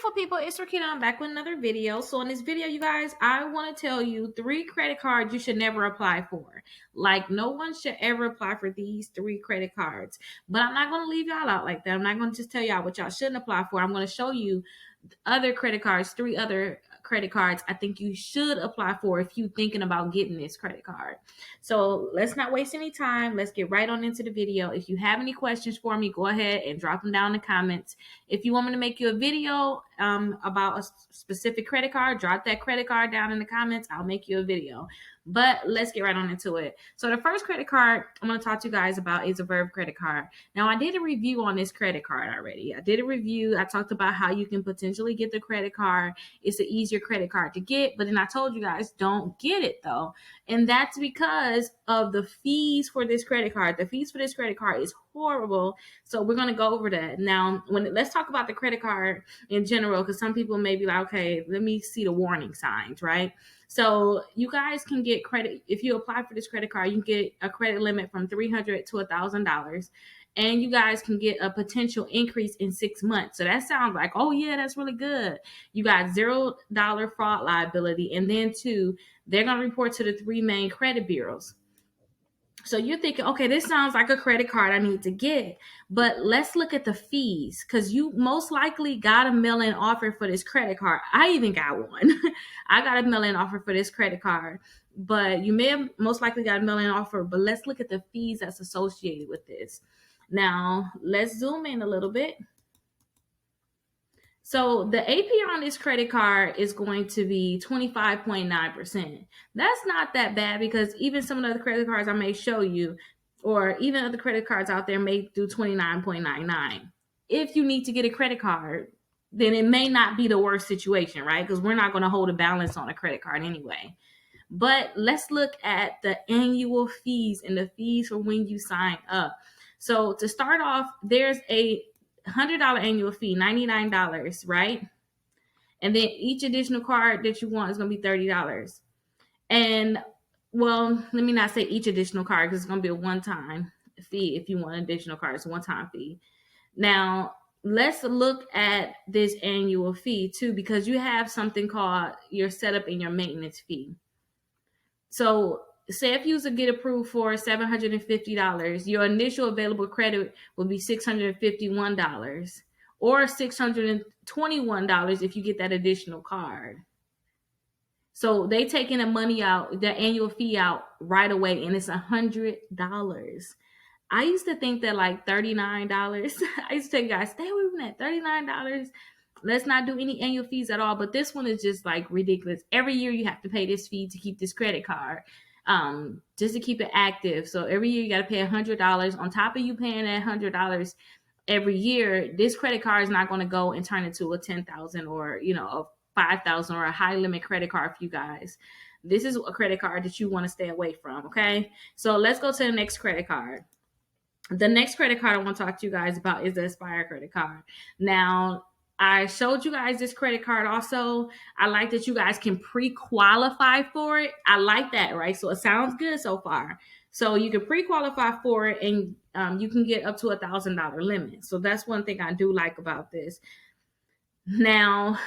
beautiful people, it's Rickita. I'm back with another video. So in this video, you guys, I want to tell you 3 credit cards you should never apply for. Like, no one should ever apply for these 3 credit cards. But I'm not going to leave y'all out like that. I'm not going to just tell y'all what y'all shouldn't apply for. I'm going to show you other credit cards, 3 other credit cards I think you should apply for if you're thinking about getting this credit card. So let's not waste any time. Let's get right on into the video. If you have any questions for me, go ahead and drop them down in the comments. If you want me to make you a video about a specific credit card, drop that credit card down in the comments. I'll make you a video. But let's get right on into it. So the first credit card I'm going to talk to you guys about is a Verge credit card. Now, I did a review on this credit card already. I did a review. I talked about how you can potentially get the credit card. It's an easier credit card to get, but then I told you guys don't get it though. And that's because of the fees for this credit card. The fees for this credit card is horrible. So we're going to go over that. Now, let's talk about the credit card in general, because some people may be like, okay, let me see the warning signs, right? So you guys can get credit. If you apply for this credit card, you can get a credit limit from $300 to $1,000. And you guys can get a potential increase in 6 months. So that sounds like, oh yeah, that's really good. You got $0 fraud liability. And then 2, they're going to report to the 3 main credit bureaus. So you're thinking, okay, this sounds like a credit card I need to get, but let's look at the fees, because you most likely got a mail-in offer for this credit card. I even got one. I got a mail-in offer for this credit card, but you may have most likely got a mail-in offer, but let's look at the fees that's associated with this. Now, let's zoom in a little bit. So the APR on this credit card is going to be 25.9%. That's not that bad, because even some of the other credit cards I may show you, or even other credit cards out there, may do 29.99. If you need to get a credit card, then it may not be the worst situation, right? Because we're not going to hold a balance on a credit card anyway. But let's look at the annual fees and the fees for when you sign up. So to start off, there's a $100 annual fee, $99, right? And then each additional card that you want is going to be $30. And, well, let me not say each additional card, because it's going to be a one-time fee. If you want an additional card, it's a one-time fee. Now, let's look at this annual fee too, because you have something called your setup and your maintenance fee. So say if you was to get approved for $750, your initial available credit will be $651, or $621 if you get that additional card. So they taking the money out, the annual fee out right away, and it's $100. I used to think that like $39. I used to tell you guys, stay away from that, $39. Let's not do any annual fees at all. But this one is just like ridiculous. Every year you have to pay this fee to keep this credit card, just to keep it active. So every year you got to pay $100 on top of you paying that $100 every year. This credit card is not going to go and turn into a $10,000 or, a $5,000 or a high limit credit card for you guys. This is a credit card that you want to stay away from. Okay. So let's go to the next credit card. The next credit card I want to talk to you guys about is the Aspire credit card. Now, I showed you guys this credit card also. I like that you guys can pre-qualify for it. I like that, right? So it sounds good so far. So you can pre-qualify for it, and you can get up to $1,000 limit. So that's one thing I do like about this. Now,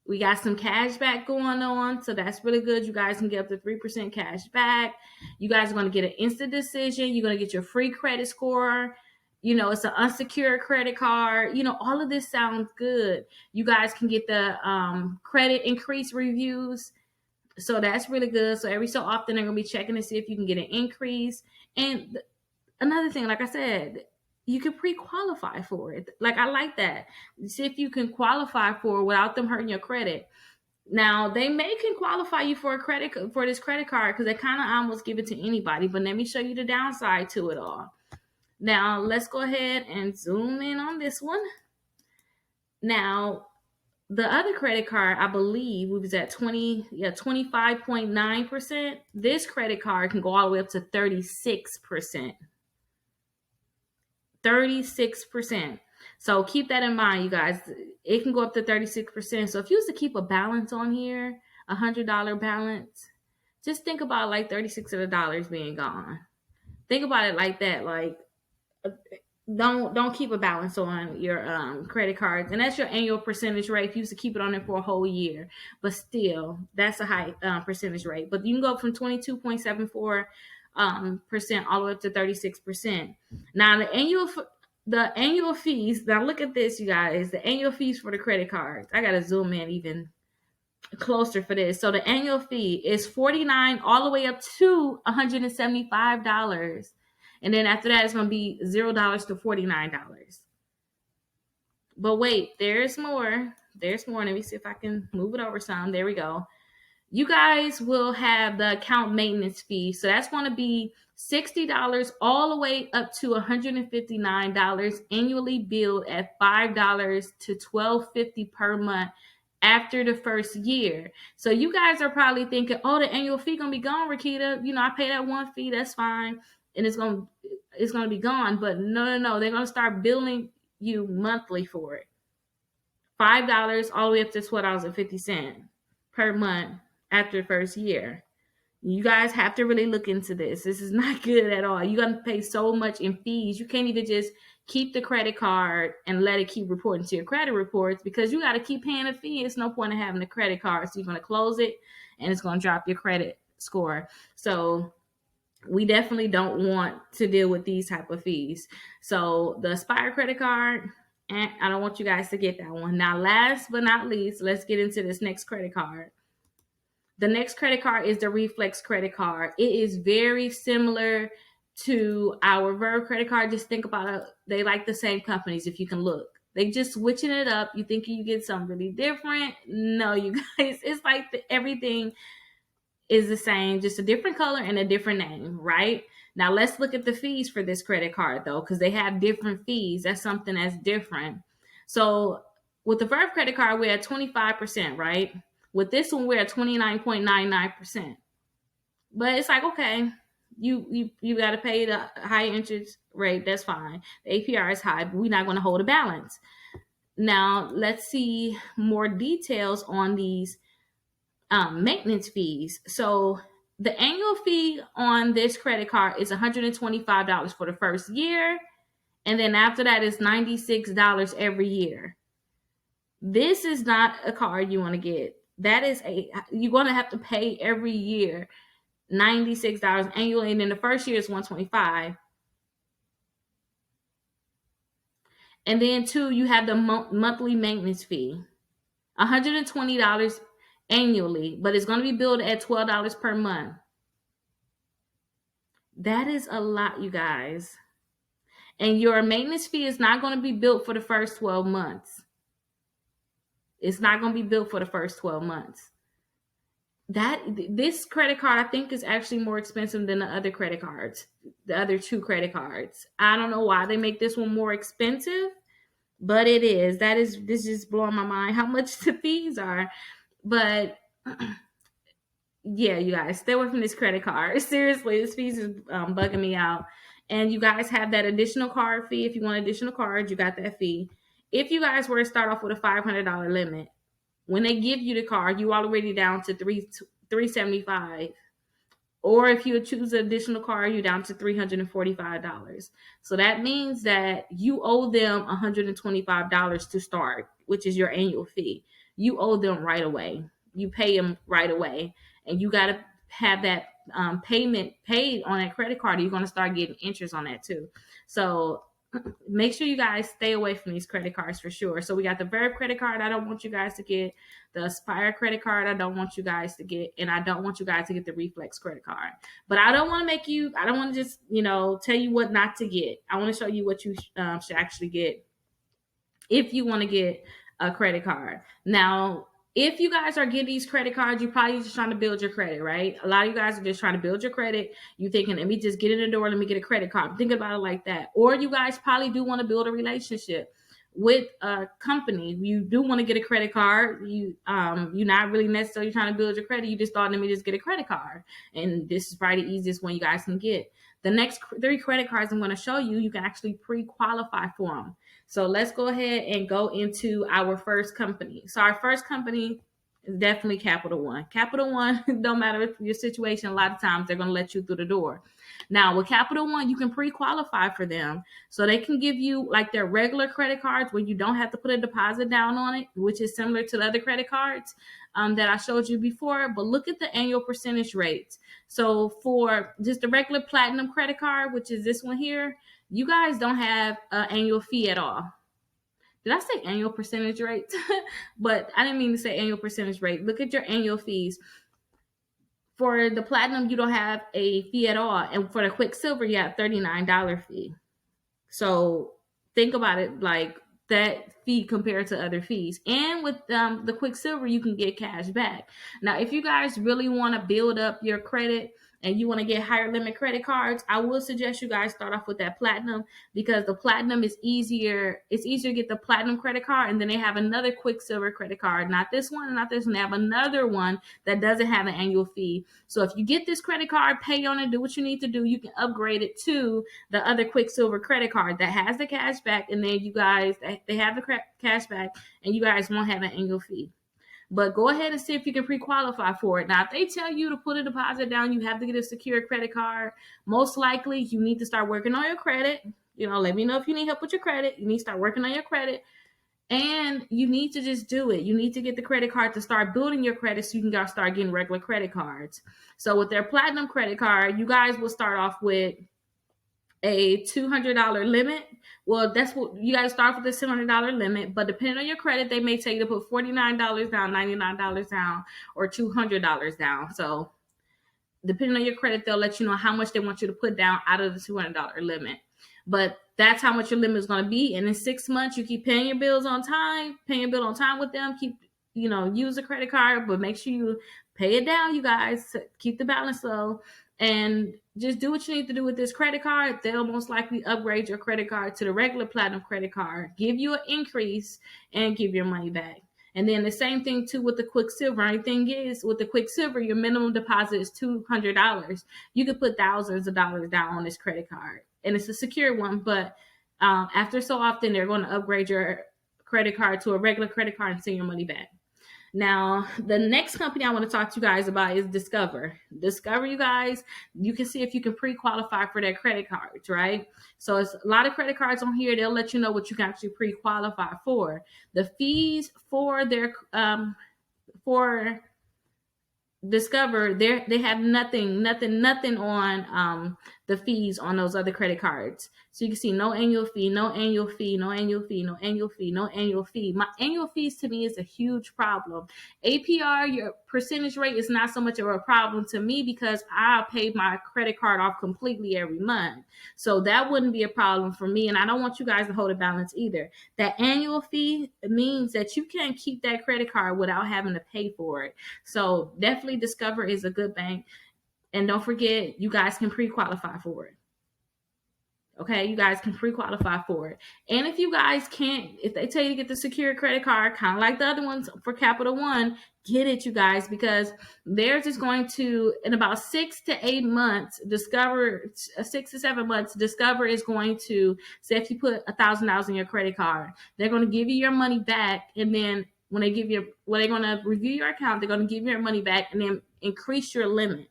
we got some cash back going on, so that's really good. You guys can get up to 3% cash back. You guys are going to get an instant decision. You're going to get your free credit score. It's an unsecured credit card. All of this sounds good. You guys can get the credit increase reviews. So that's really good. So every so often they're going to be checking to see if you can get an increase. And another thing, like I said, you can pre-qualify for it. Like, I like that. See if you can qualify for it without them hurting your credit. Now, they can qualify you for this credit card, because they kind of almost give it to anybody. But let me show you the downside to it all. Now, let's go ahead and zoom in on this one. Now, the other credit card, I believe, was at 25.9%. This credit card can go all the way up to 36%. 36%. So keep that in mind, you guys. It can go up to 36%. So if you was to keep a balance on here, $100 balance, just think about like 36 of the dollars being gone. Think about it like that. Like, don't keep a balance on your credit cards, and that's your annual percentage rate. If you used to keep it on there for a whole year, but still that's a high percentage rate. But you can go from 22.74 percent all the way up to 36%. Now the annual fees. Now look at this, you guys. The annual fees for the credit cards. I gotta zoom in even closer for this. So the annual fee is $49 all the way up to $175. And then after that, it's going to be $0 to $49. But wait, there's more. There's more. Let me see if I can move it over some. There we go. You guys will have the account maintenance fee. So that's going to be $60 all the way up to $159 annually, billed at $5 to $12.50 per month after the first year. So you guys are probably thinking, oh, the annual fee gonna be gone, Rickita. You know, I pay that one fee, that's fine, and it's gonna be gone. But no, they're gonna start billing you monthly for it. $5 all the way up to $12.50 per month after the first year. You guys have to really look into this. This is not good at all. You're going to pay so much in fees. You can't even just keep the credit card and let it keep reporting to your credit reports, because you got to keep paying a fee. It's no point in having the credit card. So you're going to close it and it's going to drop your credit score. So we definitely don't want to deal with these type of fees. So the Aspire credit card, and I don't want you guys to get that one. Now, last but not least, let's get into this next credit card. The next credit card is the Reflex credit card. It is very similar to our Verge credit card. Just think about it. They like the same companies if you can look. They just switching it up. You think you get something really different. No, you guys. It's like everything is the same, just a different color and a different name, right? Now, let's look at the fees for this credit card, though, because they have different fees. That's something that's different. So with the Verge credit card, we're at 25%, right? With this one, we're at 29.99%. But it's like, okay, you got to pay the high interest rate. That's fine. The APR is high, but we're not going to hold a balance. Now, let's see more details on these maintenance fees. So the annual fee on this credit card is $125 for the first year. And then after that is $96 every year. This is not a card you want to get. That is you're going to have to pay every year $96 annually, and then the first year is $125. And then two, you have the monthly maintenance fee, $120 annually, but it's going to be billed at $12 per month. That is a lot, you guys. And your maintenance fee is not going to be billed for the first 12 months. It's not going to be billed for the first 12 months. This credit card, I think, is actually more expensive than the other credit cards, the other two credit cards. I don't know why they make this one more expensive, but it is. This is blowing my mind how much the fees are. But yeah, you guys, stay away from this credit card. Seriously, this fees is bugging me out. And you guys have that additional card fee. If you want additional cards, you got that fee. If you guys were to start off with a $500 limit, when they give you the card, you already down to $375. Or if you choose an additional card, you're down to $345. So that means that you owe them $125 to start, which is your annual fee. You owe them right away. You pay them right away. And you got to have that payment paid on that credit card. You're going to start getting interest on that too. So make sure you guys stay away from these credit cards for sure. So we got the Verge credit card. I don't want you guys to get the Aspire credit card. I don't want you guys to get, and I don't want you guys to get the Reflex credit card. But I don't want to just, tell you what not to get. I want to show you what you should actually get if you want to get a credit card. Now, if you guys are getting these credit cards, you're probably just trying to build your credit, right? A lot of you guys are just trying to build your credit. You thinking, let me just get in the door, let me get a credit card. Think about it like that. Or you guys probably do want to build a relationship with a company. You do want to get a credit card. You're not really necessarily trying to build your credit. You just thought, let me just get a credit card. And this is probably the easiest one you guys can get. The next 3 credit cards I'm going to show you, you can actually pre-qualify for them. So let's go ahead and go into our first company. So our first company It's definitely Capital One. Capital One, no matter your situation, a lot of times they're going to let you through the door. Now, with Capital One, you can pre-qualify for them. So they can give you like their regular credit cards where you don't have to put a deposit down on it, which is similar to the other credit cards that I showed you before. But look at the annual percentage rates. So for just the regular platinum credit card, which is this one here, you guys don't have an annual fee at all. Did I say annual percentage rate? But I didn't mean to say annual percentage rate. Look at your annual fees. For the platinum, you don't have a fee at all. And for the Quicksilver, you have $39 fee. So think about it like that fee compared to other fees. And with the Quicksilver, you can get cash back. Now, if you guys really want to build up your credit and you want to get higher limit credit cards, I will suggest you guys start off with that platinum, because the platinum is easier. It's easier to get the platinum credit card, and then they have another Quicksilver credit card. Not this one, not this one. They have another one that doesn't have an annual fee. So if you get this credit card, pay on it, do what you need to do, you can upgrade it to the other Quicksilver credit card that has the cash back, and then you guys, they have the cash back, and you guys won't have an annual fee. But go ahead and see if you can pre-qualify for it. Now, if they tell you to put a deposit down, you have to get a secure credit card. Most likely, you need to start working on your credit. Let me know if you need help with your credit. You need to start working on your credit. And you need to just do it. You need to get the credit card to start building your credit so you can start getting regular credit cards. So with their platinum credit card, you guys will start off with a $200 limit. Well, that's what you got to start with, the $700 limit. But depending on your credit, they may tell you to put $49 down, $99 down, or $200 down. So depending on your credit, they'll let you know how much they want you to put down out of the $200 limit. But that's how much your limit is going to be. And in 6 months, you keep paying your bills on time, paying your bill on time with them. Keep, use a credit card, but make sure you pay it down, you guys. Keep the balance low. And just do what you need to do with this credit card. They'll most likely upgrade your credit card to the regular platinum credit card, give you an increase, and give your money back. And then the same thing too with the Quicksilver. Only thing is, with the Quicksilver, your minimum deposit is $200. You could put thousands of dollars down on this credit card, and it's a secure one. But after so often, they're going to upgrade your credit card to a regular credit card and send your money back. Now, the next company I want to talk to you guys about is Discover. Discover, you guys, you can see if you can pre-qualify for their credit cards, right? So it's a lot of credit cards on here. They'll let you know what you can actually pre-qualify for. The fees for their for Discover, they have nothing on the fees on those other credit cards. So you can see no annual fee, no annual fee, no annual fee, no annual fee, no annual fee. My annual fees to me is a huge problem. APR, your percentage rate, is not so much of a problem to me because I pay my credit card off completely every month. So that wouldn't be a problem for me. And I don't want you guys to hold a balance either. That annual fee means that you can't keep that credit card without having to pay for it. So definitely Discover is a good bank. And don't forget, you guys can pre-qualify for it. Okay, you guys can pre-qualify for it. And if you guys can't, if they tell you to get the secure credit card, kind of like the other ones for Capital One, get it, you guys, because theirs is going to, in about 6 to 8 months, Discover, 6 to 7 months, Discover is going to, say if you put $1,000 in your credit card, they're going to give you your money back. And then when they're going to review your account, they're going to give you your money back and then increase your limit.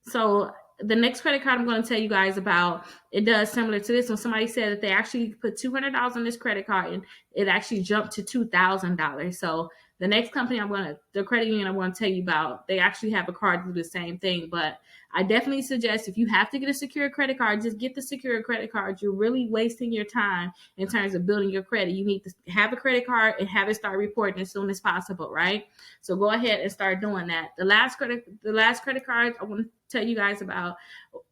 So the next credit card I'm going to tell you guys about, it does similar to this one. Somebody said that they actually put $200 on this credit card and it actually jumped to $2,000. So the next company the credit union I'm going to tell you about, they actually have a card to do the same thing. But I definitely suggest, if you have to get a secure credit card, just get the secure credit card. You're really wasting your time in terms of building your credit. You need to have a credit card and have it start reporting as soon as possible, right? So go ahead and start doing that. The last credit card I want to tell you guys about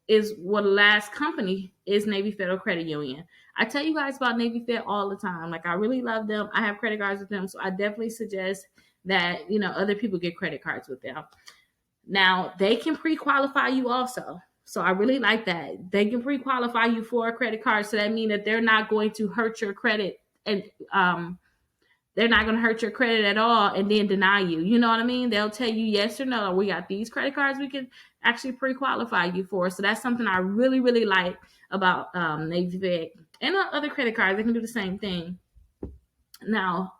is the last company is Navy Federal Credit Union. I tell you guys about Navy Fed all the time. Like, I really love them. I have credit cards with them, so I definitely suggest that other people get credit cards with them. Now, they can pre-qualify you also. So I really like that. They can pre-qualify you for a credit card. So that means that they're not going to hurt your credit, and they're not going to hurt your credit at all and then deny you. You know what I mean? They'll tell you yes or no. We got these credit cards we can actually pre-qualify you for. So that's something I really, really like about Navy Fed. And other credit cards, they can do the same thing. Now,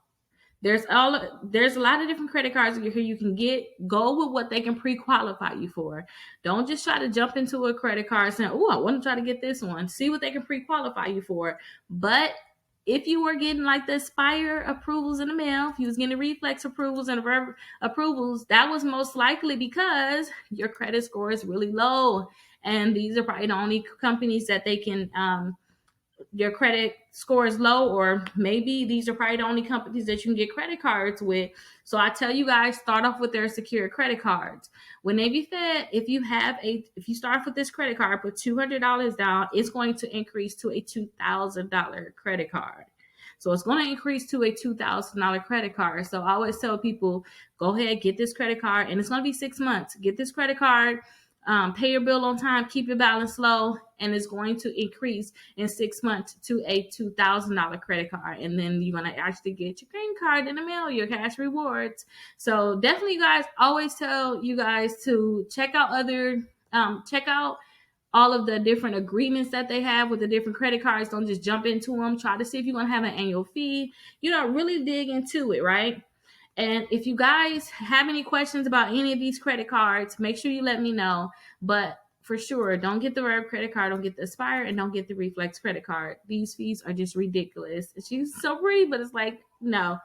There's a lot of different credit cards here you can get. Go with what they can pre-qualify you for. Don't just try to jump into a credit card saying, "Oh, I want to try to get this one." See what they can pre-qualify you for. But if you were getting like the Aspire approvals in the mail, if you was getting Reflex approvals and Verge approvals, that was most likely because your credit score is really low. And these are probably the only companies that they can your credit score is low, or maybe these are probably the only companies that you can get credit cards with. So I tell you guys, start off with their secure credit cards. When they be fed, if you start off with this credit card, put $200 down, it's going to increase to a $2,000 credit card. So it's going to increase to a $2,000 credit card. So I always tell people, go ahead, get this credit card, and it's going to be 6 months. Get this credit card, pay your bill on time, keep your balance low, and it's going to increase in 6 months to a $2,000 credit card. And then you're going to actually get your green card in the mail, your cash rewards. So definitely, guys, always tell you guys to check out all of the different agreements that they have with the different credit cards. Don't just jump into them. Try to see if you're going to have an annual fee. Really dig into it, right? And if you guys have any questions about any of these credit cards, make sure you let me know. But for sure, don't get the Verge credit card, don't get the Aspire, and don't get the Reflex credit card. These fees are just ridiculous. She's so pretty, but it's like, no,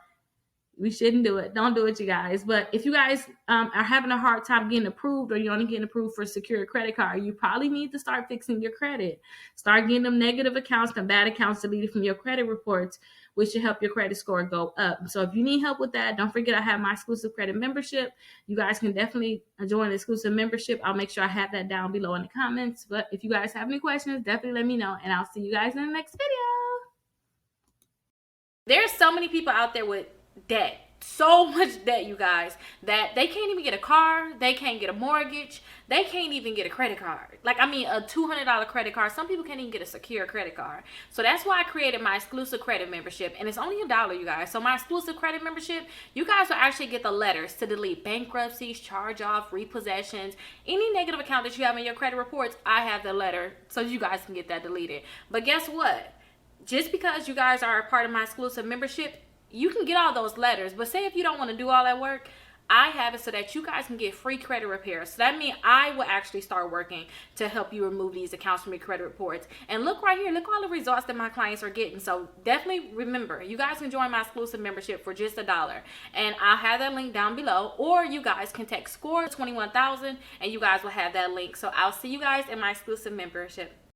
we shouldn't do it. Don't do it, you guys. But if you guys are having a hard time getting approved, or you're only getting approved for a secure credit card, you probably need to start fixing your credit. Start getting them negative accounts and bad accounts deleted from your credit reports, which should help your credit score go up. So if you need help with that, don't forget I have my exclusive credit membership. You guys can definitely join the exclusive membership. I'll make sure I have that down below in the comments. But if you guys have any questions, definitely let me know, and I'll see you guys in the next video. There's so many people out there with debt, so much debt, you guys, that they can't even get a car, they can't get a mortgage, they can't even get a credit card. A $200 credit card. Some people can't even get a secure credit card. So that's why I created my exclusive credit membership, and it's only $1, you guys. So my exclusive credit membership, you guys will actually get the letters to delete bankruptcies, charge off, repossessions, any negative account that you have in your credit reports. I have the letter so you guys can get that deleted. But guess what? Just because you guys are a part of my exclusive membership, you can get all those letters. But say if you don't want to do all that work, I have it so that you guys can get free credit repair. So that means I will actually start working to help you remove these accounts from your credit reports. And look right here, look all the results that my clients are getting. So definitely remember, you guys can join my exclusive membership for just $1. And I'll have that link down below. Or you guys can text SCORE 21,000 and you guys will have that link. So I'll see you guys in my exclusive membership.